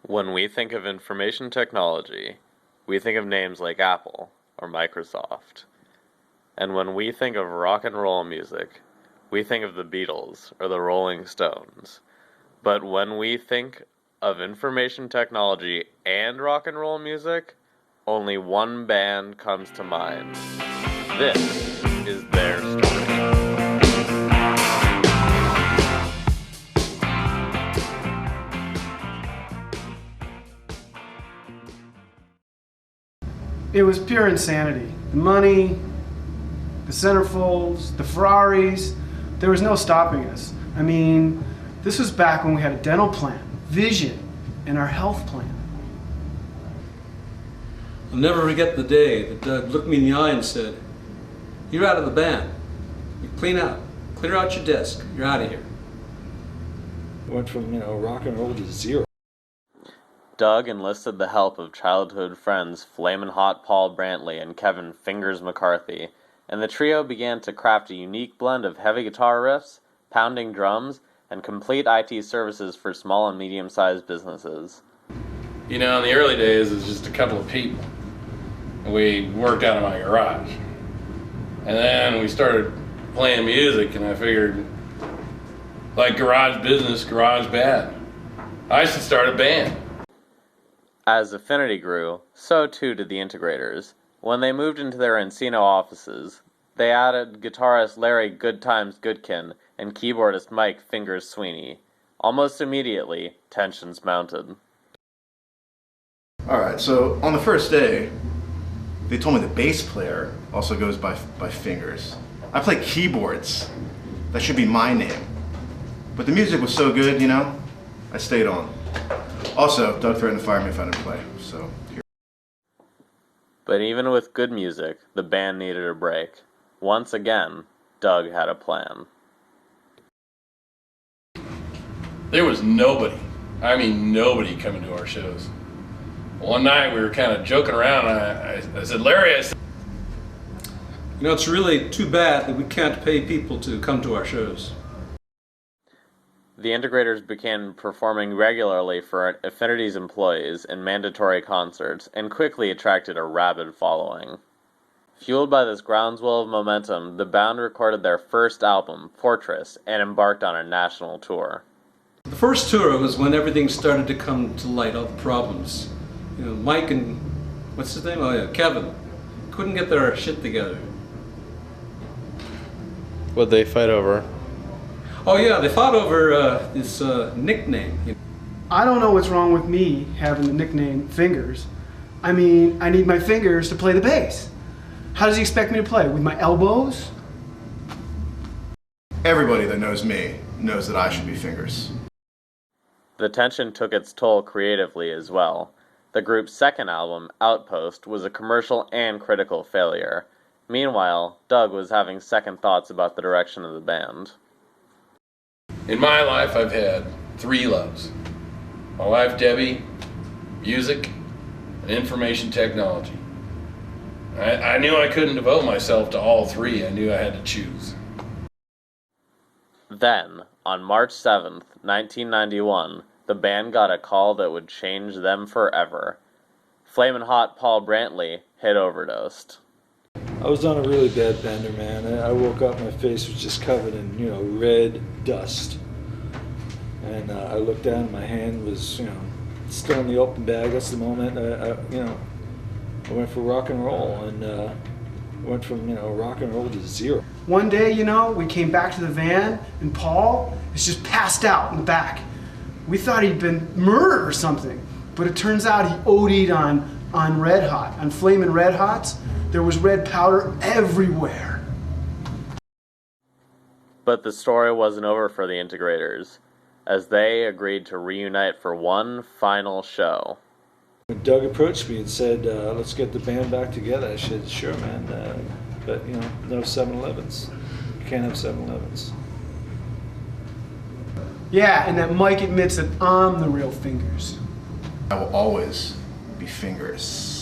When we think of information technology, we think of names like Apple or Microsoft. And when we think of rock and roll music, we think of the Beatles or the Rolling Stones. But when we think of information technology and rock and roll music, only one band comes to mind. This is their story. It was pure insanity. The money, the centerfolds, the Ferraris, there was no stopping us. I mean, this was back when we had a dental plan, vision, and our health plan. I'll never forget the day that Doug looked me in the eye and said, "You're out of the band. You clear out your desk. You're out of here." Went from, rock and roll to zero. Doug enlisted the help of childhood friends Flamin' Hot Paul Brantley and Kevin Fingers McCarthy, and the trio began to craft a unique blend of heavy guitar riffs, pounding drums, and complete IT services for small and medium-sized businesses. In the early days, it was just a couple of people. We worked out of my garage. And then we started playing music, and I figured, like garage business, garage band. I should start a band. As Affinity grew, so too did the Integrators. When they moved into their Encino offices, they added guitarist Larry Good Times Goodkin and keyboardist Mike Fingers Sweeney. Almost immediately, tensions mounted. Alright, so on the first day, they told me the bass player also goes by Fingers. I play keyboards. That should be my name. But the music was so good, I stayed on. Also, Doug threatened to fire me if I didn't play, so here. But even with good music, the band needed a break. Once again, Doug had a plan. There was nobody coming to our shows. One night we were kind of joking around, and I said, "Larry," I said, It's really too bad that we can't pay people to come to our shows. The Integrators began performing regularly for Affinity's employees in mandatory concerts and quickly attracted a rabid following. Fueled by this groundswell of momentum, the band recorded their first album, Fortress, and embarked on a national tour. The first tour was when everything started to come to light, all the problems. Mike and, what's his name? Oh yeah, Kevin, couldn't get their shit together. What'd they fight over? Oh yeah, they fought over this nickname. I don't know what's wrong with me having the nickname Fingers. I mean, I need my fingers to play the bass. How does he expect me to play? With my elbows? Everybody that knows me knows that I should be Fingers. The tension took its toll creatively as well. The group's second album, Outpost, was a commercial and critical failure. Meanwhile, Doug was having second thoughts about the direction of the band. in my life I've had three loves. My wife Debbie, music, and information technology. I knew I couldn't devote myself to all three. I knew I had to choose. Then, on March 7th, 1991, the band got a call that would change them forever. Flamin' Hot Paul Brantley had overdosed. I was on a really bad bender, man. I woke up, my face was just covered in, red dust. And I looked down, my hand was, still in the open bag. That's the moment, I went for rock and roll, and went from, rock and roll to zero. One day, we came back to the van, and Paul is just passed out in the back. We thought he'd been murdered or something, but it turns out he OD'd on Red Hot, on Flamin' Red Hots. There was red powder everywhere. But the story wasn't over for the Integrators, as they agreed to reunite for one final show. When Doug approached me and said, let's get the band back together, I said, sure, man, but, no 7-Elevens. You can't have 7-Elevens. Yeah, and that Mike admits that I'm the real Fingers. I will always be Fingers.